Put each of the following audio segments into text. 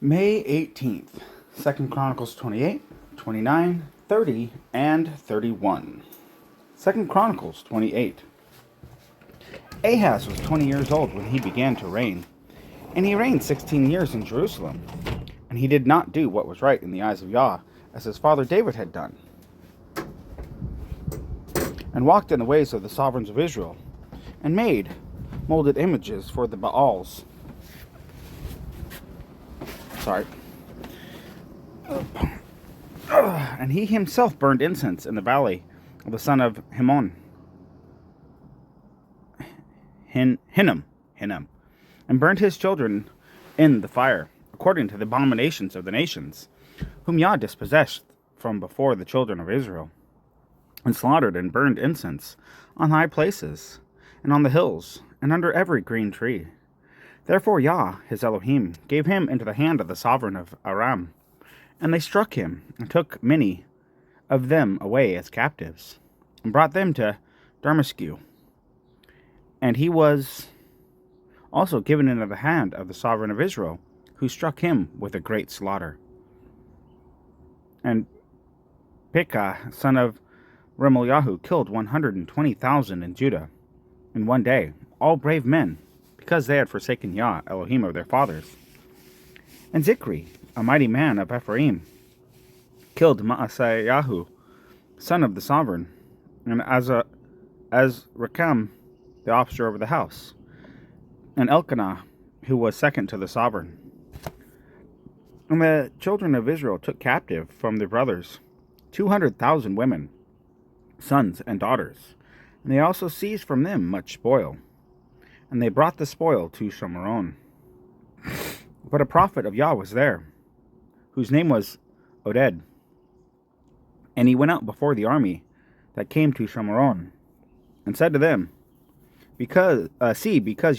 May 18th, 2nd Chronicles 28, 29, 30, and 31. 2nd Chronicles 28. Ahaz was 20 years old when he began to reign, and he reigned 16 years in Jerusalem. And he did not do what was right in the eyes of Yah, as his father David had done, and walked in the ways of the sovereigns of Israel, and made molded images for the Baals. And he himself burned incense in the valley of the son of Hinnom, and burnt his children in the fire, according to the abominations of the nations, whom Yah dispossessed from before the children of Israel, and slaughtered and burned incense on high places, and on the hills, and under every green tree. Therefore Yah, his Elohim, gave him into the hand of the sovereign of Aram, and they struck him, and took many of them away as captives, and brought them to Damascus. And he was also given into the hand of the sovereign of Israel, who struck him with a great slaughter. And Pekah, son of Remaliahu, killed 120,000 in Judah in one day, all brave men, because they had forsaken Yah, Elohim of their fathers. And Zikri, a mighty man of Ephraim, killed Maaseyahu, son of the sovereign, and Azrikam, the officer over the house, and Elkanah, who was second to the sovereign. And the children of Israel took captive from their brothers 200,000 women, sons and daughters, and they also seized from them much spoil. And they brought the spoil to Shomron. But a prophet of Yah was there, whose name was Oded. And he went out before the army that came to Shomron, and said to them, because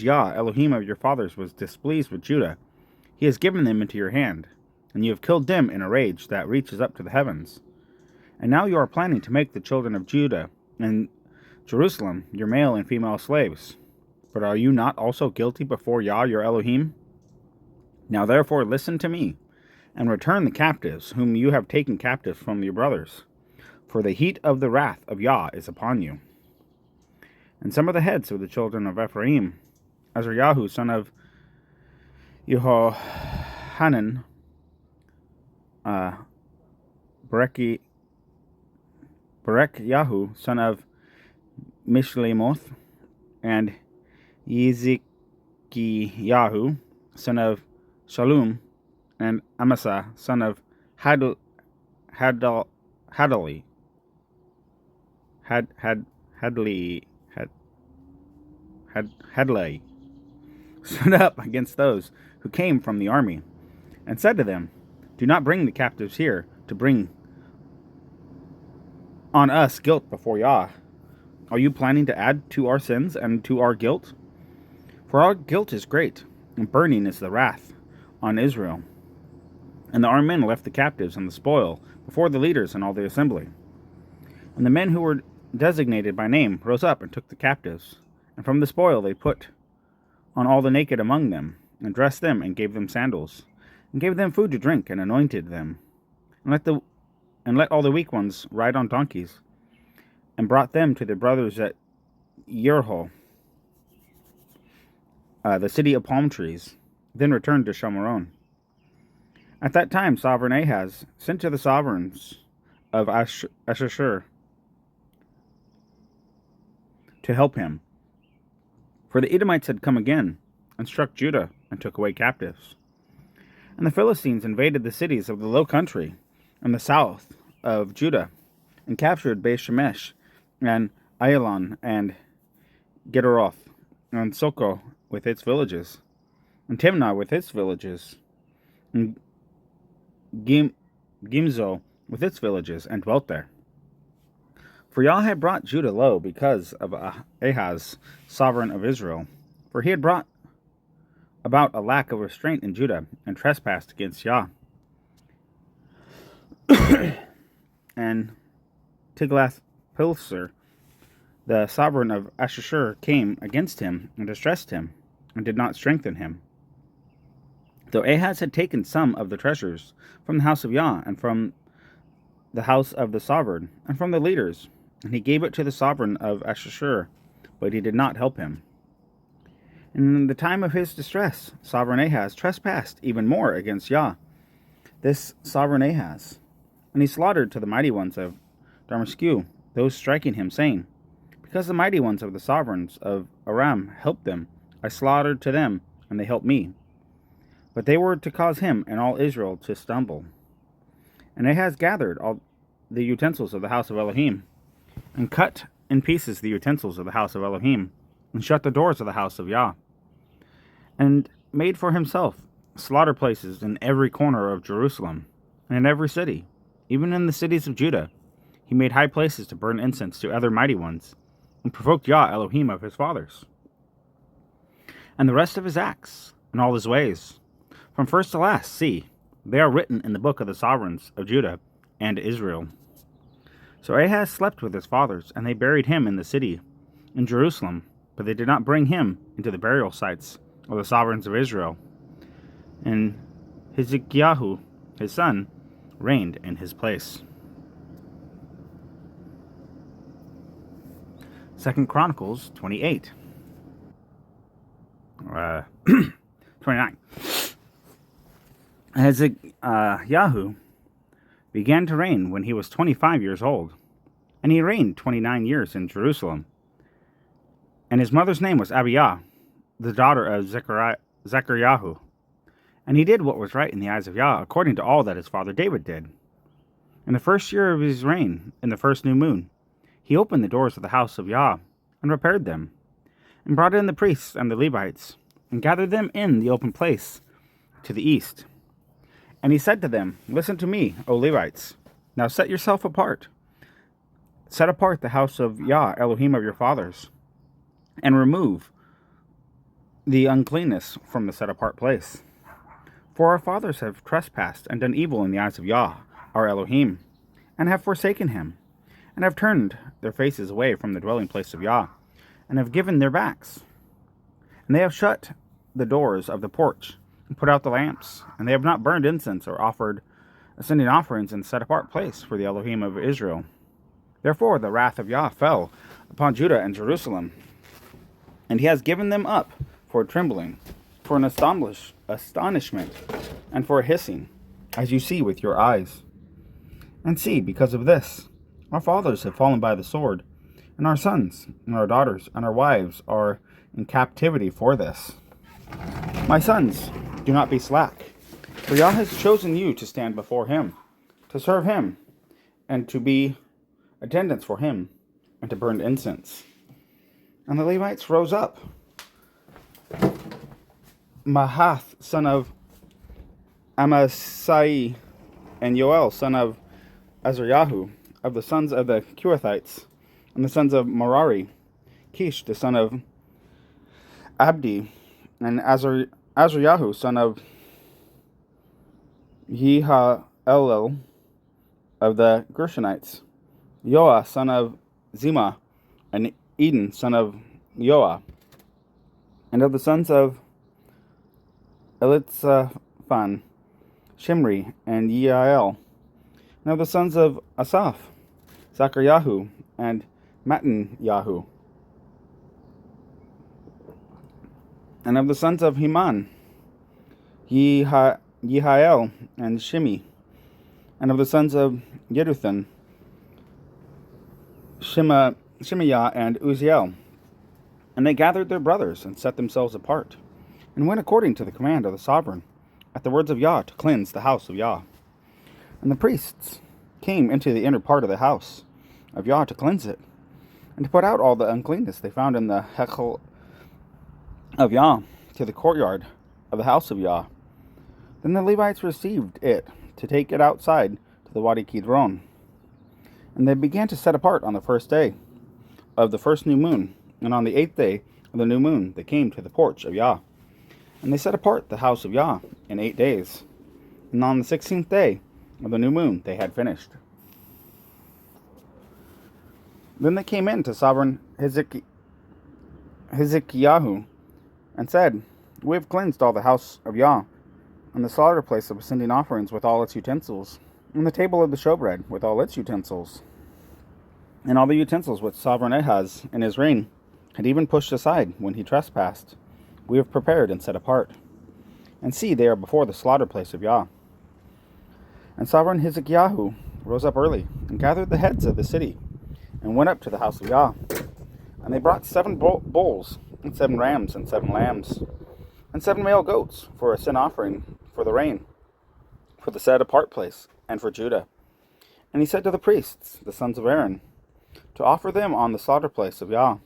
Yah, Elohim of your fathers, was displeased with Judah, he has given them into your hand, and you have killed them in a rage that reaches up to the heavens. And now you are planning to make the children of Judah and Jerusalem your male and female slaves. But are you not also guilty before Yah your Elohim? Now therefore listen to me, and return the captives whom you have taken captives from your brothers, for the heat of the wrath of Yah is upon you. And some of the heads of the children of Ephraim, Azariahu, son of Yehohanan, Berekyahu, son of Mishlemoth, and Yezikiyahu, son of Shalom, and Amasa, son of Hadlai, stood up against those who came from the army, and said to them, do not bring the captives here to bring on us guilt before Yah. Are you planning to add to our sins and to our guilt? For our guilt is great, and burning is the wrath on Israel. And the armed men left the captives and the spoil before the leaders and all the assembly. And the men who were designated by name rose up and took the captives, and from the spoil they put on all the naked among them, and dressed them, and gave them sandals, and gave them food to drink, and anointed them, and let all the weak ones ride on donkeys, and brought them to their brothers at Yerho, the city of palm trees, then returned to Shomron. At that time sovereign Ahaz sent to the sovereigns of Ashur to help him, for the Edomites had come again, and struck Judah, and took away captives. And the Philistines invaded the cities of the low country, and the south of Judah, and captured Beth-Shemesh, and Ayalon, and Gederoth, and Soko with its villages, and Timnah with its villages, and Gimzo with its villages, and dwelt there. For Yah had brought Judah low because of Ahaz, sovereign of Israel, for he had brought about a lack of restraint in Judah, and trespassed against Yah. And Tiglath-Pileser, the sovereign of Ashur, came against him and distressed him, and did not strengthen him. So Ahaz had taken some of the treasures from the house of Yah, and from the house of the sovereign, and from the leaders, and he gave it to the sovereign of Ashur, but he did not help him. And in the time of his distress, sovereign Ahaz trespassed even more against Yah, this sovereign Ahaz. And he slaughtered to the mighty ones of Damascus those striking him, saying, Because the mighty ones of the sovereigns of Aram helped them, I slaughtered to them, and they helped me. But they were to cause him and all Israel to stumble. And Ahaz gathered all the utensils of the house of Elohim, and cut in pieces the utensils of the house of Elohim, and shut the doors of the house of Yah, and made for himself slaughter places in every corner of Jerusalem, and in every city, even in the cities of Judah. He made high places to burn incense to other mighty ones, and provoked Yah Elohim of his fathers. And the rest of his acts, and all his ways, from first to last, see, they are written in the book of the sovereigns of Judah and Israel. So Ahaz slept with his fathers, and they buried him in the city, in Jerusalem, but they did not bring him into the burial sites of the sovereigns of Israel. And Hezekiah, his son, reigned in his place. 2 Chronicles 28. 29. Hezekiah began to reign when he was 25 years old, and he reigned 29 years in Jerusalem. And his mother's name was Abiah, the daughter of Zechariah. And he did what was right in the eyes of Yah, according to all that his father David did. In the first year of his reign, in the first new moon, he opened the doors of the house of Yah, and repaired them, and brought in the priests and the Levites, and gathered them in the open place to the east. And he said to them, Listen to me, O Levites, now set yourself apart. Set apart the house of Yah, Elohim of your fathers, and remove the uncleanness from the set-apart place. For our fathers have trespassed and done evil in the eyes of Yah, our Elohim, and have forsaken him, and have turned their faces away from the dwelling place of Yah, and have given their backs. And they have shut the doors of the porch, and put out the lamps, and they have not burned incense or offered ascending offerings in the set-apart place for the Elohim of Israel. Therefore the wrath of Yah fell upon Judah and Jerusalem, and he has given them up for trembling, for an astonishment, and for a hissing, as you see with your eyes. And see, because of this, our fathers have fallen by the sword, and our sons, and our daughters, and our wives are in captivity for this. My sons, do not be slack, for Yah has chosen you to stand before him, to serve him, and to be attendants for him, and to burn incense. And the Levites rose up. Mahath, son of Amasai, and Yoel, son of Azariah, of the sons of the Kerethites, and the sons of Merari, Kish, the son of Abdi, and Azariah, son of Yehalel, of the Gershonites, Yoah, son of Zima, and Eden, son of Yoah, and of the sons of Elitzaphan, Shimri, and Yeiel, and of the sons of Asaph, Zachariah, and Mattanyahu, and of the sons of Heman, Yehiel, and Shimi, and of the sons of Jeduthun, Shemaiah, and Uzziel. And they gathered their brothers, and set themselves apart, and went according to the command of the sovereign, at the words of Yah, to cleanse the house of Yah. And the priests came into the inner part of the house of Yah to cleanse it, and to put out all the uncleanness they found in the Hechel of Yah, to the courtyard of the house of Yah. Then the Levites received it, to take it outside to the Wadi Kidron. And they began to set apart on the first day of the first new moon, and on the 8th day of the new moon they came to the porch of Yah. And they set apart the house of Yah in 8 days. And on the 16th day of the new moon they had finished. Then they came in to sovereign Hezekiah, and said, We have cleansed all the house of Yah, and the slaughter place of ascending offerings with all its utensils, and the table of the showbread with all its utensils, and all the utensils which sovereign Ahaz in his reign had even pushed aside when he trespassed, we have prepared and set apart. And see, they are before the slaughter place of Yah. And sovereign Hezekiah rose up early, and gathered the heads of the city, and went up to the house of Yah. And they brought 7 bulls, and 7 rams, and 7 lambs, and 7 male goats, for a sin offering for the rain, for the set apart place, and for Judah. And he said to the priests, the sons of Aaron, to offer them on the slaughter place of Yah.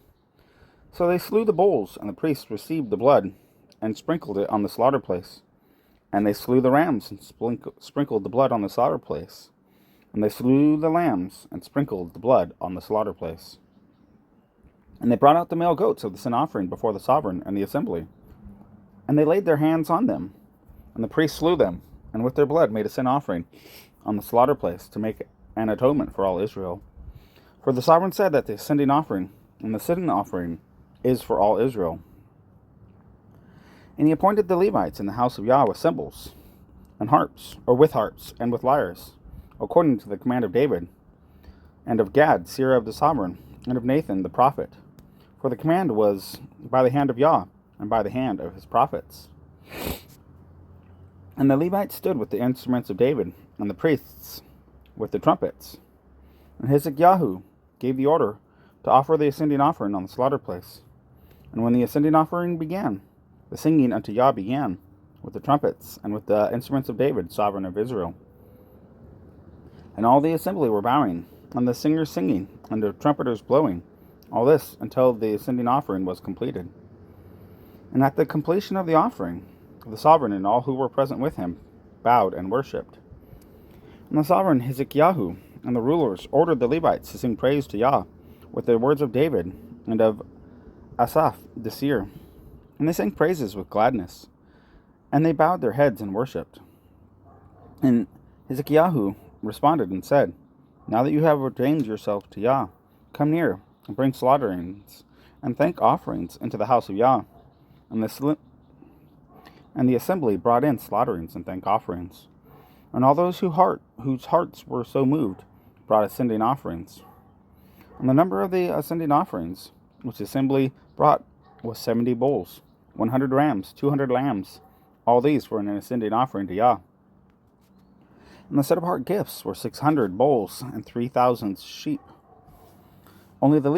So they slew the bulls, and the priests received the blood, and sprinkled it on the slaughter place. And they slew the rams, and sprinkled the blood on the slaughter place. And they slew the lambs, and sprinkled the blood on the slaughter place. And they brought out the male goats of the sin offering before the sovereign and the assembly. And they laid their hands on them, and the priests slew them, and with their blood made a sin offering on the slaughter place to make an atonement for all Israel. For the sovereign said that the ascending offering and the sin offering is for all Israel. And he appointed the Levites in the house of Yah with cymbals, and harps, or with harps, and with lyres, according to the command of David, and of Gad, seer of the sovereign, and of Nathan the prophet. For the command was by the hand of Yah, and by the hand of his prophets. And the Levites stood with the instruments of David, and the priests with the trumpets. And Hezekiah gave the order to offer the ascending offering on the slaughter place. And when the ascending offering began, the singing unto Yah began, with the trumpets, and with the instruments of David, sovereign of Israel. And all the assembly were bowing, and the singers singing, and the trumpeters blowing, all this until the ascending offering was completed. And at the completion of the offering, the sovereign and all who were present with him bowed and worshipped. And the sovereign Hezekiah and the rulers ordered the Levites to sing praise to Yah with the words of David and of Asaph the seer. And they sang praises with gladness, and they bowed their heads and worshipped. And Hezekiah responded and said, Now that you have ordained yourself to Yah, come near and bring slaughterings and thank offerings into the house of Yah. And the assembly brought in slaughterings and thank offerings. And all those whose hearts were so moved brought ascending offerings. And the number of the ascending offerings which the assembly brought was 70 bulls, 100 rams, 200 lambs. All these were an ascending offering to Yah. And the set-apart gifts were 600 bulls and 3,000 sheep. Only the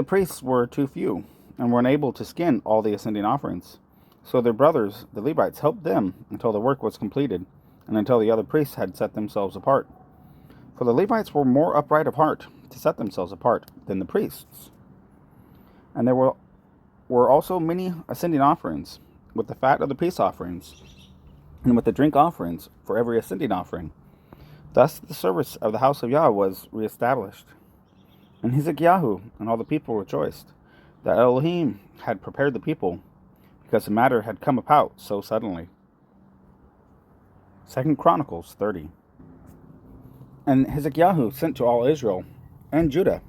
priests were too few, and were unable to skin all the ascending offerings. So their brothers, the Levites, helped them until the work was completed, and until the other priests had set themselves apart. For the Levites were more upright of heart to set themselves apart than the priests. And there were also many ascending offerings, with the fat of the peace offerings, and with the drink offerings for every ascending offering. Thus the service of the house of Yah was reestablished. And Hezekiah and all the people rejoiced that Elohim had prepared the people, because the matter had come about so suddenly. 2 Chronicles 30. And Hezekiah sent to all Israel and Judah,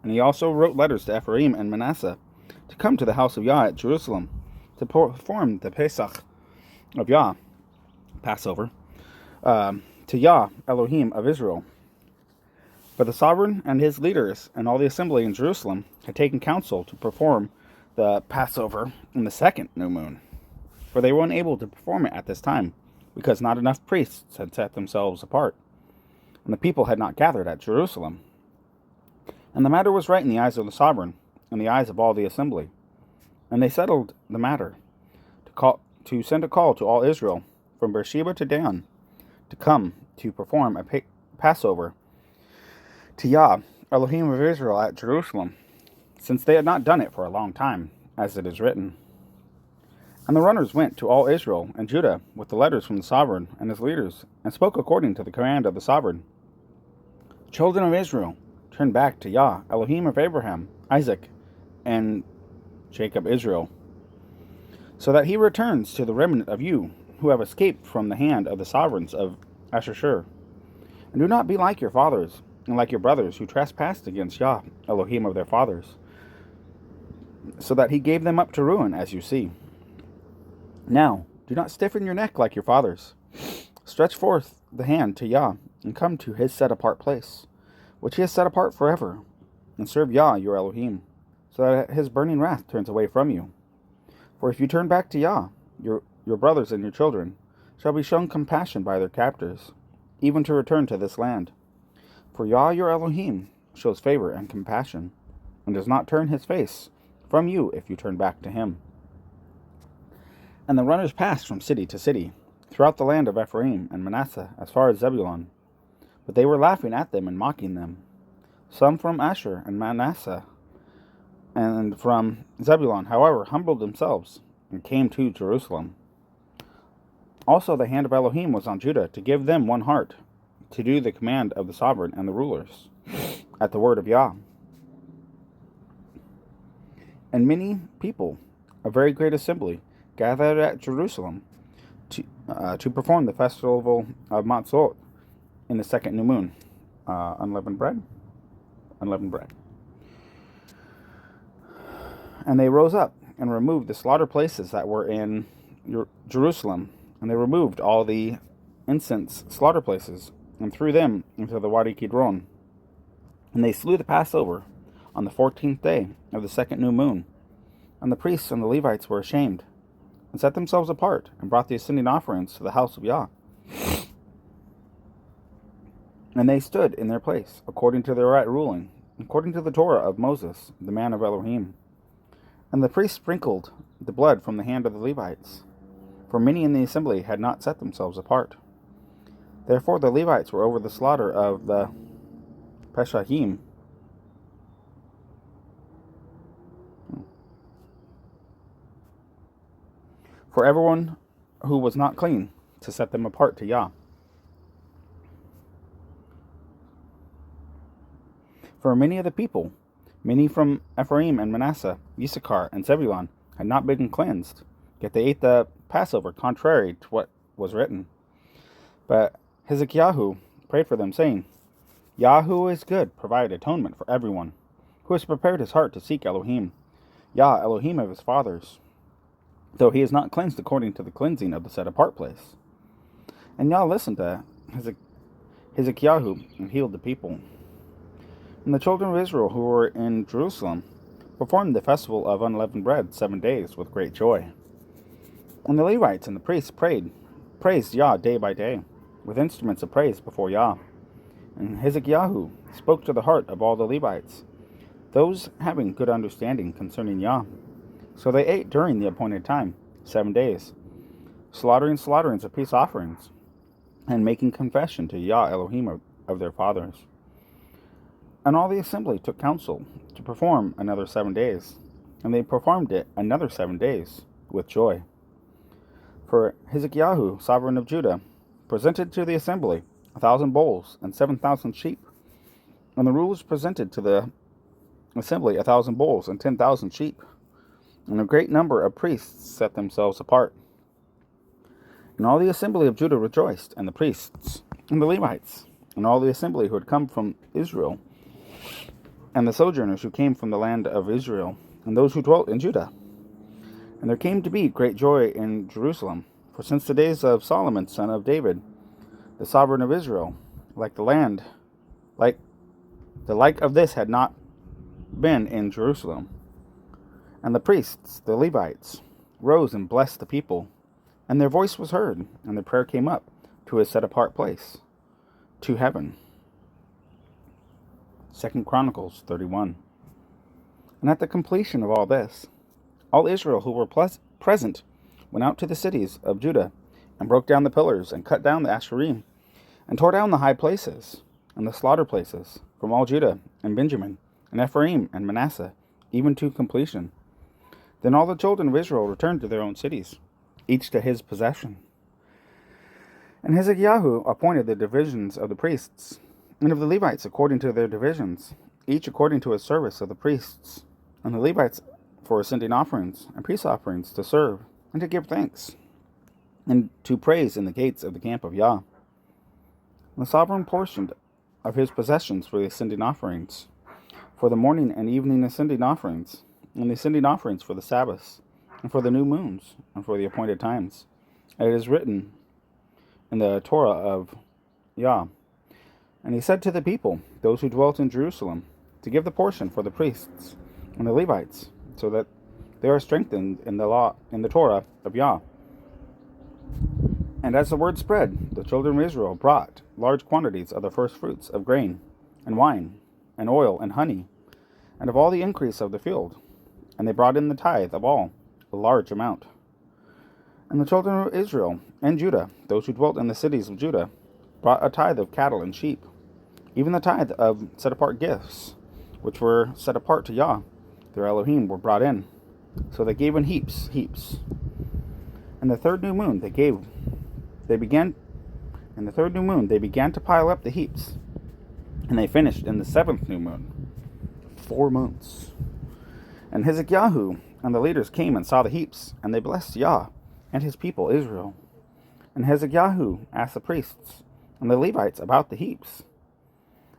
and he also wrote letters to Ephraim and Manasseh to come to the house of Yah at Jerusalem to perform the Pesach of Yah, Passover, to Yah, Elohim of Israel. But the sovereign and his leaders and all the assembly in Jerusalem had taken counsel to perform the Passover in the second new moon, for they were unable to perform it at this time, because not enough priests had set themselves apart, and the people had not gathered at Jerusalem. And the matter was right in the eyes of the sovereign, and the eyes of all the assembly. And they settled the matter to send a call to all Israel, from Beersheba to Dan, to come to perform a Passover to Yah, Elohim of Israel, at Jerusalem, since they had not done it for a long time, as it is written. And the runners went to all Israel and Judah with the letters from the sovereign and his leaders, and spoke according to the command of the sovereign. Children of Israel, turn back to Yah, Elohim of Abraham, Isaac, and Jacob Israel, so that he returns to the remnant of you who have escaped from the hand of the sovereigns of Ashur. And do not be like your fathers, and like your brothers who trespassed against Yah, Elohim of their fathers, so that he gave them up to ruin, as you see. Now, do not stiffen your neck like your fathers. Stretch forth the hand to Yah, and come to his set-apart place, which he has set apart forever, and serve Yah your Elohim, so that his burning wrath turns away from you. For if you turn back to Yah, your brothers and your children shall be shown compassion by their captors, even to return to this land. For Yah your Elohim shows favor and compassion, and does not turn his face from you if you turn back to him. And the runners passed from city to city, throughout the land of Ephraim and Manasseh, as far as Zebulun. But they were laughing at them and mocking them. Some from Asher and Manasseh and from Zebulun, however, humbled themselves and came to Jerusalem. Also the hand of Elohim was on Judah, to give them one heart, to do the command of the sovereign and the rulers, at the word of Yah. And many people, a very great assembly, gathered at Jerusalem to perform the festival of Matzot in the second new moon. Unleavened bread. And they rose up and removed the slaughter places that were in Jerusalem, and they removed all the incense slaughter places, and threw them into the Wadi Kidron. And they slew the Passover on the 14th day of the second new moon. And the priests and the Levites were ashamed, and set themselves apart, and brought the ascending offerings to the house of Yah. And they stood in their place, according to their right ruling, according to the Torah of Moses, the man of Elohim. And the priests sprinkled the blood from the hand of the Levites, for many in the assembly had not set themselves apart. Therefore the Levites were over the slaughter of the Peshahim, for everyone who was not clean, to set them apart to Yah. For many of the people, many from Ephraim and Manasseh, Issachar and Zebulun, had not been cleansed, yet they ate the Passover contrary to what was written. But Hezekiah prayed for them, saying, Yah who is good, provide atonement for everyone, who has prepared his heart to seek Elohim, Yah Elohim of his fathers, though he is not cleansed according to the cleansing of the set-apart place. And Yah listened to Hezekiah and healed the people. And the children of Israel who were in Jerusalem performed the festival of unleavened bread 7 days with great joy. And the Levites and the priests praised Yah day by day, with instruments of praise before Yah. And Hezekiah spoke to the heart of all the Levites, those having good understanding concerning Yah. So they ate during the appointed time, 7 days, slaughtering of peace offerings, and making confession to Yah Elohim of their fathers. And all the assembly took counsel to perform another 7 days, and they performed it another 7 days with joy. For Hezekiah, sovereign of Judah, presented to the assembly 1,000 bulls and 7,000 sheep, and the rulers presented to the assembly 1,000 bulls and 10,000 sheep, and a great number of priests set themselves apart. And all the assembly of Judah rejoiced, and the priests, and the Levites, and all the assembly who had come from Israel, and the sojourners who came from the land of Israel, and those who dwelt in Judah. And there came to be great joy in Jerusalem, for since the days of Solomon son of David, the sovereign of Israel, the like of this had not been in Jerusalem. And the priests, the Levites, rose and blessed the people, and their voice was heard, and their prayer came up to his set-apart place, to heaven. 2 Chronicles 31. And at the completion of all this, all Israel who were present went out to the cities of Judah, and broke down the pillars, and cut down the Asherim, and tore down the high places, and the slaughter places, from all Judah, and Benjamin, and Ephraim, and Manasseh, even to completion. Then all the children of Israel returned to their own cities, each to his possession. And Hezekiah appointed the divisions of the priests, and of the Levites according to their divisions, each according to his service of the priests, and the Levites for ascending offerings and peace offerings to serve, and to give thanks, and to praise in the gates of the camp of Yah. And the sovereign portioned of his possessions for the ascending offerings, for the morning and evening ascending offerings, and the ascending offerings for the Sabbaths, and for the new moons, and for the appointed times. And it is written in the Torah of Yah. And he said to the people, those who dwelt in Jerusalem, to give the portion for the priests and the Levites, so that they are strengthened in the law, in the Torah of Yah. And as the word spread, the children of Israel brought large quantities of the first fruits of grain, and wine, and oil, and honey, and of all the increase of the field. And they brought in the tithe of all, a large amount. And the children of Israel and Judah, those who dwelt in the cities of Judah, brought a tithe of cattle and sheep, even the tithe of set-apart gifts, which were set apart to Yah, their Elohim, were brought in. So they gave in heaps. And the third new moon they began to pile up the heaps, and they finished in the 7th new moon, 4 months. And Hezekiah and the leaders came and saw the heaps, and they blessed Yah and his people Israel. And Hezekiah asked the priests and the Levites about the heaps.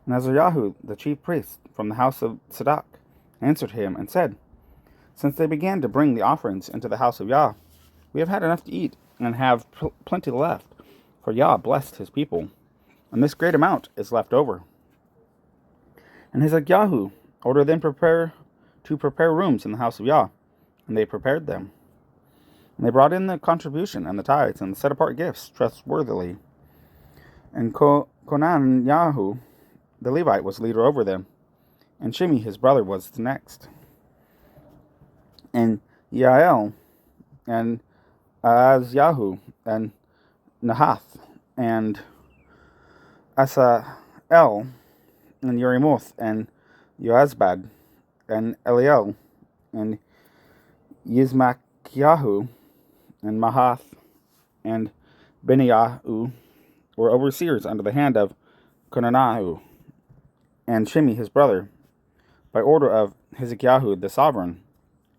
And Azariah, the chief priest from the house of Zadok, answered him and said, since they began to bring the offerings into the house of Yah, we have had enough to eat, and have plenty left, for Yah blessed his people, and this great amount is left over. And Hezekiah ordered them to prepare rooms in the house of Yah, and they prepared them. And they brought in the contribution and the tithes and the set-apart gifts trustworthily. And Conan Yahu, the Levite, was leader over them, and Shimei his brother was the next. And Yael, and Azyahu, and Nahath, and Asael, and Yerimoth, and Yoazbad, and Eliel, and Yizmakiyahu, and Mahath, and Beniyahu were overseers under the hand of Conanahu, and Shimei his brother, by order of Hezekiah the sovereign,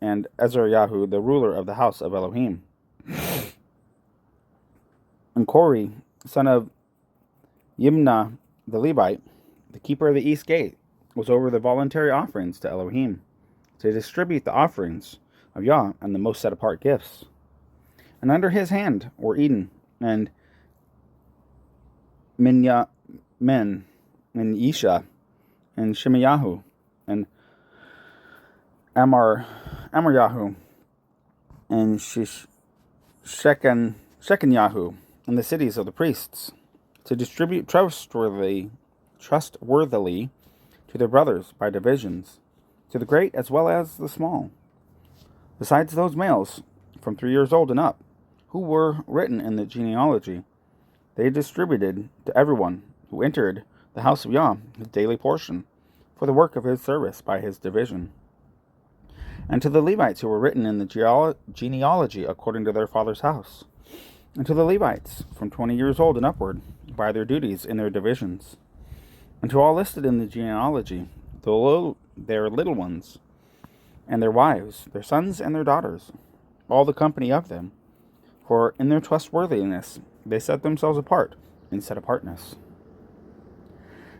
and Azariah the ruler of the house of Elohim. And Kori, son of Yimnah the Levite, the keeper of the east gate, was over the voluntary offerings to Elohim, to distribute the offerings of Yah and the most set-apart gifts. And under his hand were Eden, and Men, and Isha, and Shemayahu, and Amaryahu, and Shechanyahu, and the cities of the priests, to distribute trustworthily to their brothers by divisions, to the great as well as the small, besides those males from 3 years old and up, who were written in the genealogy. They distributed to everyone who entered the house of Yah his daily portion, for the work of his service by his division. And to the Levites who were written in the genealogy according to their father's house, and to the Levites from 20 years old and upward, by their duties in their divisions, and to all listed in the genealogy, their little ones, and their wives, their sons and their daughters, all the company of them, for in their trustworthiness they set themselves apart in set-apartness.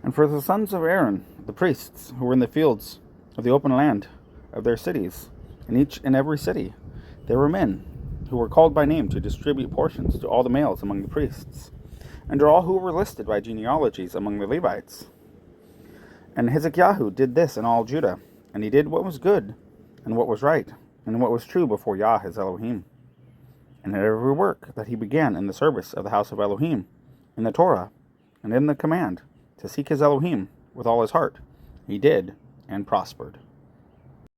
And for the sons of Aaron, the priests, who were in the fields of the open land of their cities, in each and every city, there were men who were called by name to distribute portions to all the males among the priests, and to all who were listed by genealogies among the Levites. And Hezekiah did this in all Judah, and he did what was good, and what was right, and what was true before Yah his Elohim. And in every work that he began in the service of the house of Elohim, in the Torah, and in the command to seek his Elohim with all his heart, he did and prospered.